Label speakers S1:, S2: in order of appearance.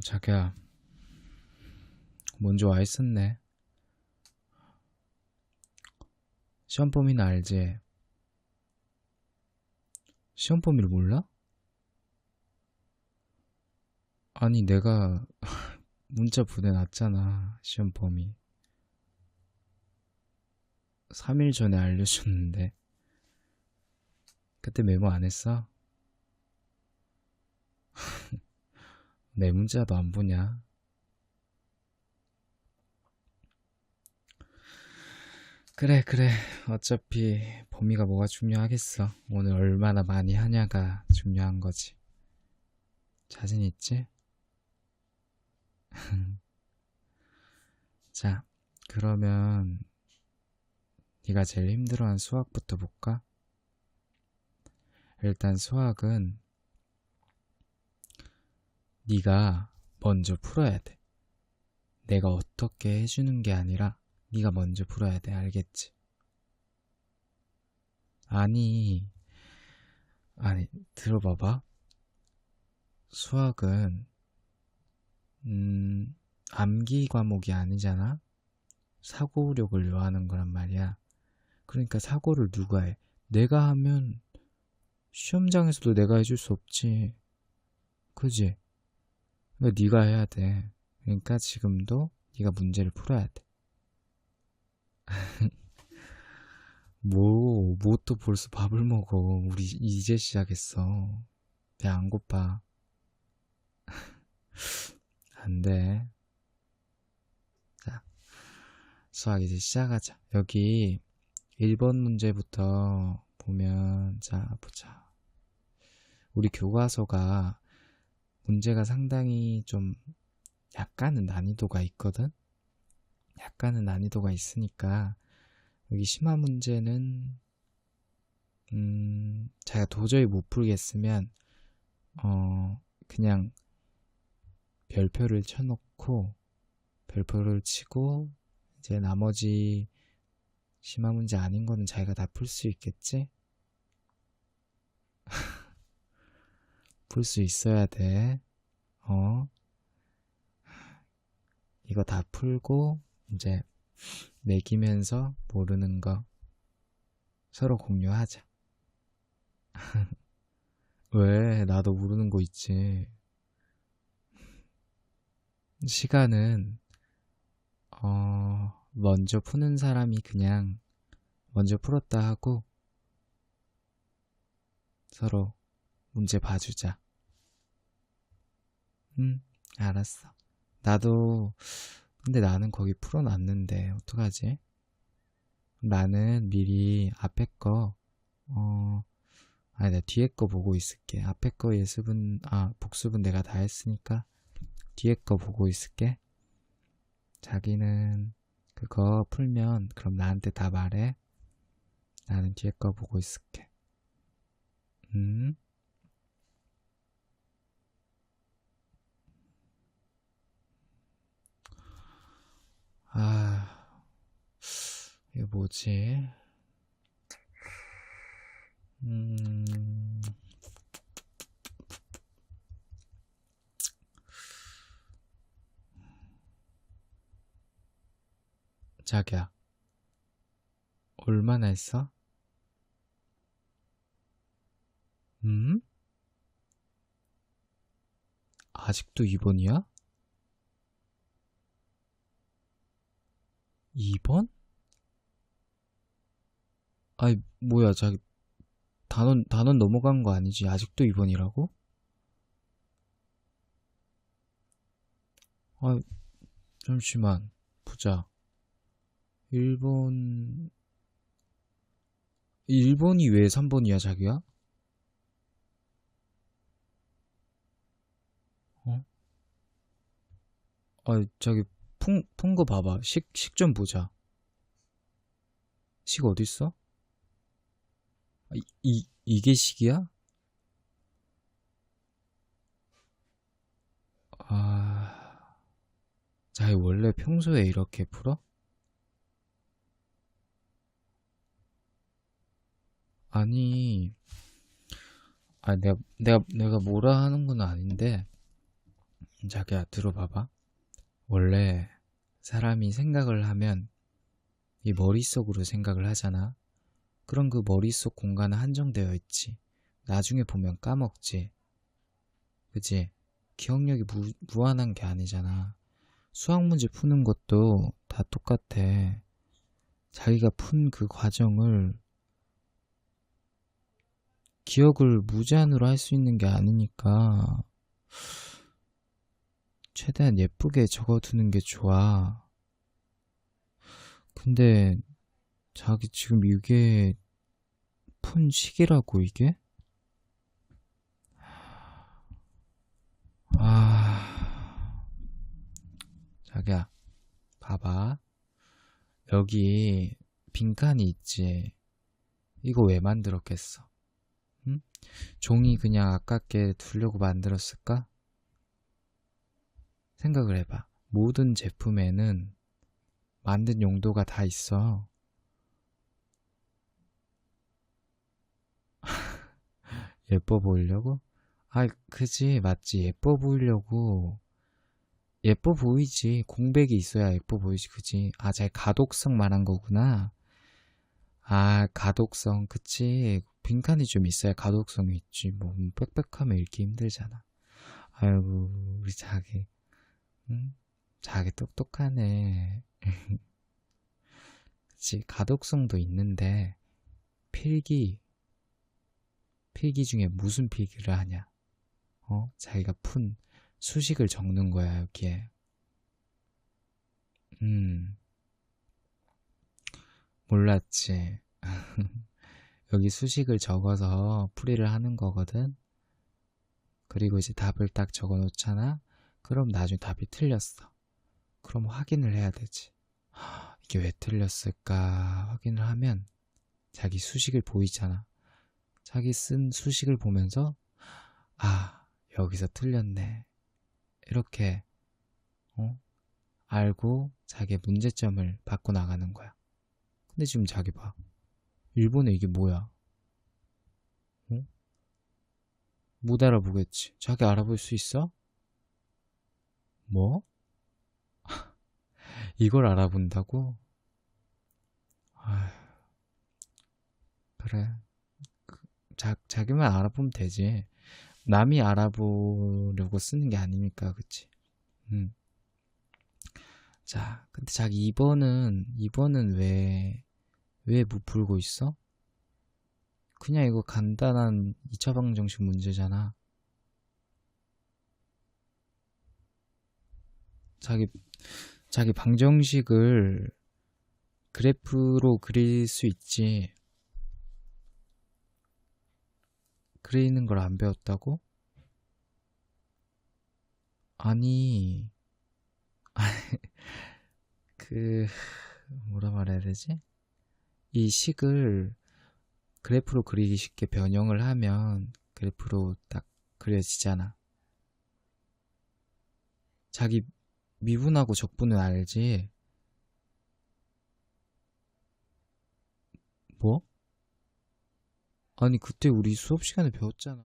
S1: 자기야, 먼저 와 있었네. 시험 범위는 알지? 시험 범위를 몰라? 아니, 내가 문자 보내놨잖아, 시험 범위. 3일 전에 알려줬는데. 그때 메모 안 했어? 내 문자도 안 보냐? 그래, 그래. 어차피 범위가 뭐가 중요하겠어. 오늘 얼마나 많이 하냐가 중요한 거지. 자신 있지? 자, 그러면 네가 제일 힘들어하는 수학부터 볼까? 일단 수학은 네가 먼저 풀어야 돼. 내가 어떻게 해주는 게 아니라 네가 먼저 풀어야 돼. 알겠지? 아니, 아니, 들어봐봐. 수학은 암기 과목이 아니잖아. 사고력을 요하는 거란 말이야. 그러니까 사고를 누가 해? 내가 하면 시험장에서도 내가 해줄 수 없지. 그지? 그러니까 네가 해야 돼. 그러니까 지금도 네가 문제를 풀어야 돼. 뭐 또 벌써 밥을 먹어. 우리 이제 시작했어. 배 안 고파. 안 돼. 자, 수학 이제 시작하자. 여기 1번 문제부터 보면, 자, 보자. 우리 교과서가 문제가 상당히 좀 약간은 난이도가 있거든? 약간은 난이도가 있으니까, 여기 심화 문제는, 자기가 도저히 못 풀겠으면, 그냥 별표를 쳐놓고, 별표를 치고, 이제 나머지 심화 문제 아닌 거는 자기가 다 풀 수 있겠지? 풀 수 있어야 돼. 어? 이거 다 풀고, 이제 매기면서 모르는 거 서로 공유하자. 왜? 나도 모르는 거 있지. 시간은, 먼저 푸는 사람이 그냥 먼저 풀었다 하고 서로 문제 봐주자. 응, 알았어. 나도, 근데 나는 거기 풀어놨는데, 어떡하지? 나는 미리 앞에 거, 어, 아니, 나 뒤에 거 보고 있을게. 앞에 거 예습은, 복습은 내가 다 했으니까, 뒤에 거 보고 있을게. 자기는 그거 풀면, 그럼 나한테 다 말해. 나는 뒤에 거 보고 있을게. 음, 아, 이게 뭐지? 음, 자기야, 얼마나 했어? 음? 아직도 2번이야? 2번? 아이, 뭐야, 자기, 단원 넘어간 거 아니지? 아직도 2번이라고? 아, 잠시만. 보자. 1번, 1번이 왜 3번이야, 자기야? 어? 자기, 푼 거 봐봐. 식 좀 보자. 식 어딨어? 이게 식이야? 아, 자기 원래 평소에 이렇게 풀어? 아니, 내가 뭐라 하는 건 아닌데, 자기야, 들어봐봐. 원래 사람이 생각을 하면 이 머릿속으로 생각을 하잖아. 그럼 그 머릿속 공간은 한정되어 있지. 나중에 보면 까먹지. 그치? 기억력이 무한한 게 아니잖아. 수학 문제 푸는 것도 다 똑같아. 자기가 푼 그 과정을 기억을 무제한으로 할 수 있는 게 아니니까 최대한 예쁘게 적어두는 게 좋아. 근데 자기 지금 이게 푼 시기라고 이게? 아, 자기야, 봐봐. 여기 빈칸이 있지. 이거 왜 만들었겠어? 응? 종이 그냥 아깝게 두려고 만들었을까? 생각을 해봐. 모든 제품에는 만든 용도가 다 있어. 예뻐 보이려고? 아, 그지, 맞지. 예뻐 보이려고. 예뻐 보이지. 공백이 있어야 예뻐 보이지, 그지? 아, 잘 가독성 말한 거구나. 아, 가독성, 그치. 빈칸이 좀 있어야 가독성이 있지. 뭐, 빽빽하면 읽기 힘들잖아. 아이고, 우리 자기. 응? 자기 똑똑하네. 그치. 가독성도 있는데, 필기, 필기 중에 무슨 필기를 하냐? 자기가 푼 수식을 적는 거야, 여기에. 음, 몰랐지. 여기 수식을 적어서 풀이를 하는 거거든. 그리고 이제 답을 딱 적어 놓잖아. 그럼 나중에 답이 틀렸어. 그럼 확인을 해야 되지. 이게 왜 틀렸을까 확인을 하면 자기 수식을 보이잖아. 자기 쓴 수식을 보면서 아, 여기서 틀렸네. 이렇게 어? 알고 자기의 문제점을 받고 나가는 거야. 근데 지금 자기 봐. 일본에 이게 뭐야? 어? 못 알아보겠지. 자기 알아볼 수 있어? 뭐? 이걸 알아본다고? 아휴, 그래. 자기만 알아보면 되지. 남이 알아보려고 쓰는 게 아니니까, 그치? 음. 자, 근데 자기 2번은 왜 못 풀고 있어? 그냥 이거 간단한 2차 방정식 문제잖아. 자기, 자기 방정식을 그래프로 그릴 수 있지. 그리는 걸 안 배웠다고? 아니, 그, 뭐라 말해야 되지? 이 식을 그래프로 그리기 쉽게 변형을 하면 그래프로 딱 그려지잖아. 자기 미분하고 적분은 알지? 뭐? 아니, 그때 우리 수업 시간에 배웠잖아.